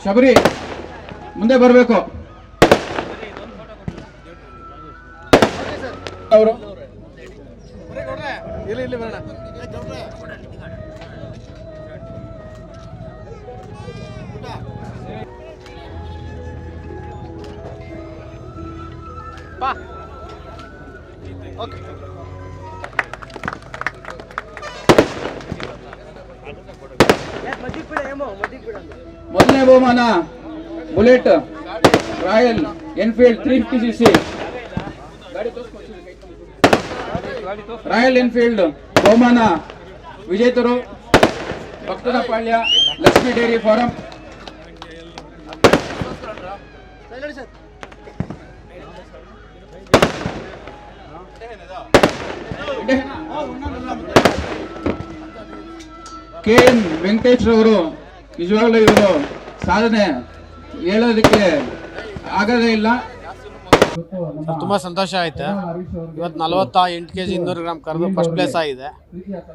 ಶಬರಿ ಮುಂದೆ ಬರಬೇಕು. ಅವರು ಇಲ್ಲಿ ಬರೋಣ. ಮೊದಲನೇ ಬಹುಮಾನ bullet Royal Enfield 350cc. Royal Enfield ಬಹುಮಾನ ವಿಜೇತರು Bhaktanapalya Lakshmi dairy farm. KN Venkatesh ರವರು ನಿಜವಾಗ್ಲೂ ಇವರು ಸಾಧನೆ ಹೇಳೋದಕ್ಕೆ ಆಗದೇ ಇಲ್ಲ. ತುಂಬಾ ಸಂತೋಷ ಆಯ್ತು. ಇವತ್ತು 48 kg 200 ಗ್ರಾಮ್ ಕರೆದು ಫಸ್ಟ್ ಪ್ಲೇಸ್ ಆಗಿದೆ.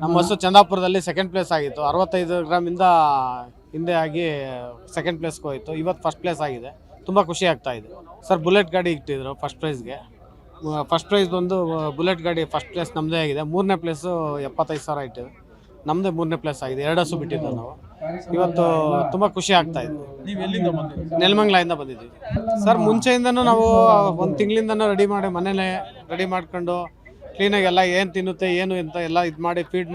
ನಮ್ಮ ಹಸು ಚಂದಾಪುರದಲ್ಲಿ ಸೆಕೆಂಡ್ ಪ್ಲೇಸ್ ಆಗಿತ್ತು. 65 ಗ್ರಾಮಿಂದ ಹಿಂದೆ ಆಗಿ ಸೆಕೆಂಡ್ ಪ್ಲೇಸ್ಗೆ ಹೋಯಿತು. ಇವತ್ತು ಫಸ್ಟ್ ಪ್ಲೇಸ್ ಆಗಿದೆ. ತುಂಬ ಖುಷಿ ಆಗ್ತಾ ಇದೆ ಸರ್. ಬುಲೆಟ್ ಗಾಡಿ ಇಟ್ಟಿದ್ರು ಫಸ್ಟ್ ಪ್ರೈಸ್ಗೆ. ಫಸ್ಟ್ ಪ್ರೈಸ್ ಬಂದು ಬುಲೆಟ್ ಗಾಡಿ ಫಸ್ಟ್ ಪ್ಲೇಸ್ ನಮ್ಮದೇ ಆಗಿದೆ. 3ನೇ ಪ್ಲೇಸು 75,000 ಇಟ್ಟಿದ್ದು. ನಮ್ಮದೇ 3ನೇ ಪ್ಲೇಸ್ ಆಗಿದೆ. 2 ಹಸು ಬಿಟ್ಟಿದ್ದು ನಾವು. ಇವತ್ತು ತುಂಬ ಖುಷಿ ಆಗ್ತಾ ಇದೆ. ನೆಲಮಂಗಲದಿಂದ ಬಂದಿದ್ದೀವಿ ಸರ್. ಮುಂಚೆಯಿಂದನೂ ನಾವು ಒಂದು ತಿಂಗಳಿಂದನೂ ಮನೇಲೆ ರೆಡಿ ಮಾಡ್ಕೊಂಡು ಕ್ಲೀನಾಗಿ ಎಲ್ಲ ಏನು ತಿನ್ನುತ್ತೆ ಏನು ಅಂತ ಎಲ್ಲ ಇದು ಮಾಡಿ ಫೀಡ್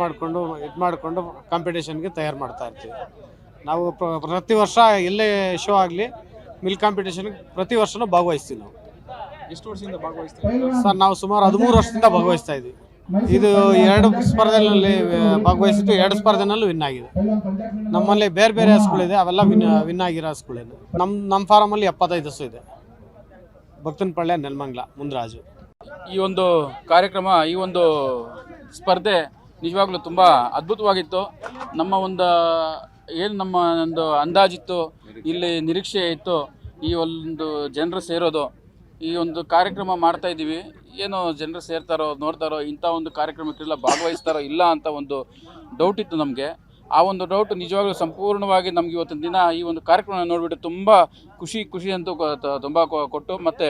ಮಾಡಿಕೊಂಡು ಕಾಂಪಿಟೇಷನ್ಗೆ ತಯಾರು ಮಾಡ್ತಾ ಇರ್ತೀವಿ ನಾವು. ಪ್ರತಿ ವರ್ಷ ಎಲ್ಲೇ ಶೋ ಆಗಲಿ ಮಿಲ್ಕ್ ಕಾಂಪಿಟೇಷನ್ಗೆ ಪ್ರತಿ ವರ್ಷನೂ ಭಾಗವಹಿಸ್ತೀವಿ ನಾವು. ಎಷ್ಟು ವರ್ಷದಿಂದ ಭಾಗವಹಿಸ್ತೀವಿ ಸರ್? ನಾವು ಸುಮಾರು 13 ವರ್ಷದಿಂದ ಭಾಗವಹಿಸ್ತಾ ಇದ್ದೀವಿ. ಇದು 2 ಸ್ಪರ್ಧೆಗಳಲ್ಲಿ ಭಾಗವಹಿಸಿದ್ದು. 2 ಸ್ಪರ್ಧೆನಲ್ಲೂ ವಿನ್ ಆಗಿದೆ. ನಮ್ಮಲ್ಲಿ ಬೇರೆ ಬೇರೆ ಹಸುಗಳಿದೆ, ಅವೆಲ್ಲ ವಿನ್ ಆಗಿರೋ ಹಸುಗಳಿದೆ. ನಮ್ಮ ಫಾರಮಲ್ಲಿ 75 ಹಸು ಇದೆ. ಭಕ್ತನಪಾಳ್ಯ ನೆಲಮಂಗಲ ಮುಂದರಾಜು. ಈ ಒಂದು ಕಾರ್ಯಕ್ರಮ, ಈ ಒಂದು ಸ್ಪರ್ಧೆ ನಿಜವಾಗ್ಲೂ ತುಂಬ ಅದ್ಭುತವಾಗಿತ್ತು. ನಮ್ಮ ಒಂದು ಅಂದಾಜಿತ್ತು, ಇಲ್ಲಿ ನಿರೀಕ್ಷೆ ಇತ್ತು ಈ ಒಂದು ಜನರು ಸೇರೋದು. ಈ ಒಂದು ಕಾರ್ಯಕ್ರಮ ಮಾಡ್ತಾ ಇದ್ದೀವಿ, ಏನೋ ಜನರು ಸೇರ್ತಾರೋ ನೋಡ್ತಾರೋ, ಇಂಥ ಒಂದು ಕಾರ್ಯಕ್ರಮಕ್ಕೆಲ್ಲ ಭಾಗವಹಿಸ್ತಾರೋ ಇಲ್ಲ ಅಂತ ಒಂದು ಡೌಟ್ ಇತ್ತು ನಮಗೆ. ಆ ಒಂದು ಡೌಟ್ ನಿಜವಾಗ್ಲೂ ಸಂಪೂರ್ಣವಾಗಿ ನಮ್ಗೆ ಇವತ್ತಿನ ದಿನ ಈ ಒಂದು ಕಾರ್ಯಕ್ರಮ ನೋಡಿಬಿಟ್ಟು ತುಂಬ ಖುಷಿ ಅಂತೂ ತುಂಬ ಕೊಟ್ಟು ಮತ್ತೆ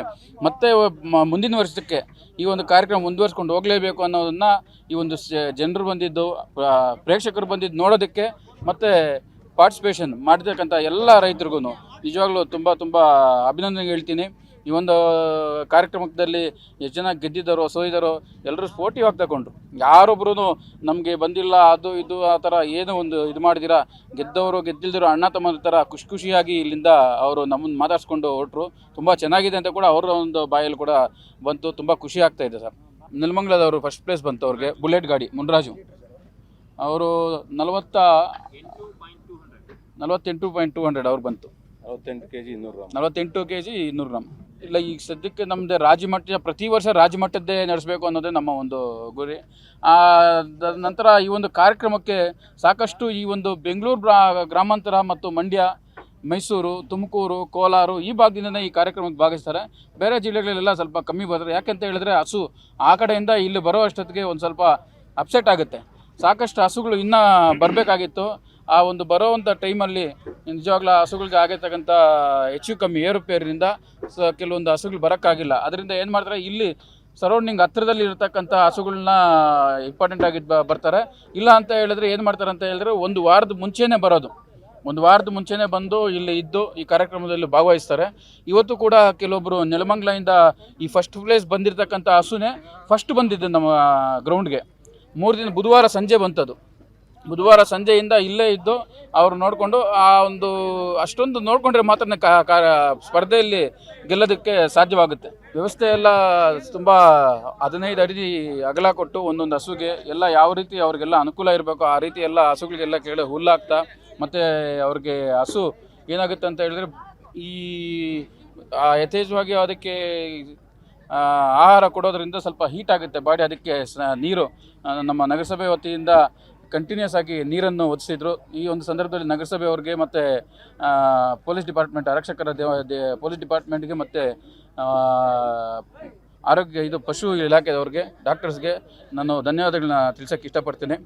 ಮುಂದಿನ ವರ್ಷಕ್ಕೆ ಈ ಒಂದು ಕಾರ್ಯಕ್ರಮ ಮುಂದುವರಿಸ್ಕೊಂಡು ಹೋಗಲೇಬೇಕು ಅನ್ನೋದನ್ನು ಈ ಒಂದು ಜನರು ಬಂದಿದ್ದು, ಪ್ರೇಕ್ಷಕರು ಬಂದಿದ್ದು ನೋಡೋದಕ್ಕೆ ಮತ್ತು ಪಾರ್ಟಿಸಿಪೇಷನ್ ಮಾಡಿರ್ತಕ್ಕಂಥ ಎಲ್ಲ ರೈತರಿಗೂ ನಿಜವಾಗ್ಲೂ ತುಂಬ ಅಭಿನಂದನೆ ಹೇಳ್ತೀನಿ. ಈ ಒಂದು ಕಾರ್ಯಕ್ರಮದಲ್ಲಿ ಎಷ್ಟು ಜನ ಗೆದ್ದಿದ್ದಾರೋ ಸೋತಿದ್ದಾರೋ ಎಲ್ಲರೂ ಸ್ಪೋರ್ಟಿವ್ ಆಗಿ ತಗೊಂಡ್ರು. ಯಾರೊಬ್ಬರೂ ನಮಗೆ ಬಂದಿಲ್ಲ ಅದು ಇದು ಆ ಥರ ಏನೋ ಒಂದು ಇದು ಮಾಡಿದಿರ, ಗೆದ್ದವರು ಗೆದ್ದಿಲ್ದಿರೋ ಅಣ್ಣ ತಮ್ಮ ಥರ ಖುಷಿಯಾಗಿ ಇಲ್ಲಿಂದ ಅವರು ನಮ್ಮನ್ನು ಮಾತಾಡಿಸ್ಕೊಂಡು ಹೊರಟರು. ತುಂಬ ಚೆನ್ನಾಗಿದೆ ಅಂತ ಕೂಡ ಅವರ ಒಂದು ಬಾಯಲ್ಲಿ ಕೂಡ ಬಂತು. ತುಂಬ ಖುಷಿ ಆಗ್ತಾಯಿದೆ ಸರ್. ನೆಲಮಂಗಲದವರು ಫಸ್ಟ್ ಪ್ಲೇಸ್ ಬಂತು ಅವ್ರಿಗೆ. ಬುಲೆಟ್ ಗಾಡಿ ಮುನ್ರಾಜು ಅವರು 48.200 ಅವ್ರು ಬಂತು. 48 kg 200 ಗ್ರಾಮ್. ಇಲ್ಲ, ಈಗ ಸದ್ಯಕ್ಕೆ ನಮ್ಮದೇ ರಾಜ್ಯಮಟ್ಟ, ಪ್ರತಿ ವರ್ಷ ರಾಜ್ಯಮಟ್ಟದ್ದೇ ನಡೆಸಬೇಕು ಅನ್ನೋದೇ ನಮ್ಮ ಒಂದು ಗುರಿ. ನಂತರ ಈ ಒಂದು ಕಾರ್ಯಕ್ರಮಕ್ಕೆ ಸಾಕಷ್ಟು ಈ ಒಂದು ಬೆಂಗಳೂರು ಗ್ರಾಮಾಂತರ ಮತ್ತು ಮಂಡ್ಯ, ಮೈಸೂರು, ತುಮಕೂರು, ಕೋಲಾರ ಈ ಭಾಗದಿಂದನೇ ಈ ಕಾರ್ಯಕ್ರಮಕ್ಕೆ ಭಾಗವಹಿಸ್ತಾರೆ. ಬೇರೆ ಜಿಲ್ಲೆಗಳೆಲ್ಲ ಸ್ವಲ್ಪ ಕಮ್ಮಿ ಬರ್ತಾರೆ. ಯಾಕೆಂತ ಹೇಳಿದ್ರೆ ಹಸು ಆ ಕಡೆಯಿಂದ ಇಲ್ಲಿ ಬರೋ ಅಷ್ಟೊತ್ತಿಗೆ ಒಂದು ಸ್ವಲ್ಪ ಅಪ್ಸೆಟ್ ಆಗುತ್ತೆ. ಸಾಕಷ್ಟು ಹಸುಗಳು ಇನ್ನೂ ಬರಬೇಕಾಗಿತ್ತು. ಆ ಒಂದು ಬರೋವಂಥ ಟೈಮಲ್ಲಿ ನಿಜವಾಗ್ಲೂ ಹಸುಗಳಿಗೆ ಆಗಿರ್ತಕ್ಕಂಥ ಹೆಚ್ಚು ಕಮ್ಮಿ ಏರುಪೇರಿನಿಂದ ಕೆಲವೊಂದು ಹಸುಗಳು ಬರೋಕ್ಕಾಗಿಲ್ಲ. ಅದರಿಂದ ಏನು ಮಾಡ್ತಾರೆ, ಇಲ್ಲಿ ಸರೌಂಡಿಂಗ್ ಹತ್ತಿರದಲ್ಲಿ ಇರತಕ್ಕಂಥ ಹಸುಗಳನ್ನ ಇಂಪಾರ್ಟೆಂಟ್ ಆಗಿ ಬರ್ತಾರೆ. ಇಲ್ಲ ಅಂತ ಹೇಳಿದ್ರೆ ಏನು ಮಾಡ್ತಾರೆ ಅಂತ ಹೇಳಿದ್ರೆ ಒಂದು ವಾರದ ಮುಂಚೆನೇ ಬರೋದು. ಒಂದು ವಾರದ ಮುಂಚೆನೇ ಬಂದು ಇಲ್ಲಿ ಇದ್ದು ಈ ಕಾರ್ಯಕ್ರಮದಲ್ಲಿ ಭಾಗವಹಿಸ್ತಾರೆ. ಇವತ್ತು ಕೂಡ ಕೆಲವೊಬ್ಬರು ನೆಲಮಂಗಲದಿಂದ ಈ ಫಸ್ಟ್ ಪ್ಲೇಸ್ ಬಂದಿರತಕ್ಕಂಥ ಹಸುನೇ ಫಸ್ಟ್ ಬಂದಿದ್ದು ನಮ್ಮ ಗ್ರೌಂಡ್ಗೆ. 3 ದಿನ ಬುಧವಾರ ಸಂಜೆ ಬಂತದು. ಬುಧವಾರ ಸಂಜೆಯಿಂದ ಇಲ್ಲೇ ಇದ್ದು ಅವರು ನೋಡಿಕೊಂಡು ಆ ಒಂದು ಅಷ್ಟೊಂದು ನೋಡಿಕೊಂಡ್ರೆ ಮಾತ್ರ ಸ್ಪರ್ಧೆಯಲ್ಲಿ ಗೆಲ್ಲೋದಕ್ಕೆ ಸಾಧ್ಯವಾಗುತ್ತೆ. ವ್ಯವಸ್ಥೆ ಎಲ್ಲ ತುಂಬ 15 ಅಡಿ ಅಗಲ ಕೊಟ್ಟು ಒಂದೊಂದು ಹಸುಗೆ ಎಲ್ಲ ಯಾವ ರೀತಿ ಅವ್ರಿಗೆಲ್ಲ ಅನುಕೂಲ ಇರಬೇಕು ಆ ರೀತಿ ಎಲ್ಲ ಹಸುಗಳಿಗೆಲ್ಲ ಕೇಳಿ ಹುಲ್ಲಾಗ್ತಾ, ಮತ್ತು ಅವ್ರಿಗೆ ಹಸು ಏನಾಗುತ್ತೆ ಅಂತ ಹೇಳಿದ್ರೆ ಈ ಯಥೇಚ್ಛವಾಗಿ ಅದಕ್ಕೆ ಆಹಾರ ಕೊಡೋದ್ರಿಂದ ಸ್ವಲ್ಪ ಹೀಟ್ ಆಗುತ್ತೆ ಬಾಡಿ. ಅದಕ್ಕೆ ನೀರು ನಮ್ಮ ನಗರಸಭೆ ವತಿಯಿಂದ ಕಂಟಿನ್ಯೂಸ್ ಆಗಿ ನೀರನ್ನು ಒದಗಿಸಿದ್ರು. ಈ ಒಂದು ಸಂದರ್ಭದಲ್ಲಿ ನಗರಸಭೆಯವ್ರಿಗೆ ಮತ್ತು ಪೊಲೀಸ್ ಡಿಪಾರ್ಟ್ಮೆಂಟ್, ಆರಕ್ಷಕರ ಪೊಲೀಸ್ ಡಿಪಾರ್ಟ್ಮೆಂಟ್ಗೆ ಮತ್ತು ಆರೋಗ್ಯ ಪಶು ಇಲಾಖೆದವ್ರಿಗೆ, ಡಾಕ್ಟರ್ಸ್ಗೆ ನಾನು ಧನ್ಯವಾದಗಳನ್ನ ತಿಳಿಸೋಕ್ಕೆ ಇಷ್ಟಪಡ್ತೀನಿ.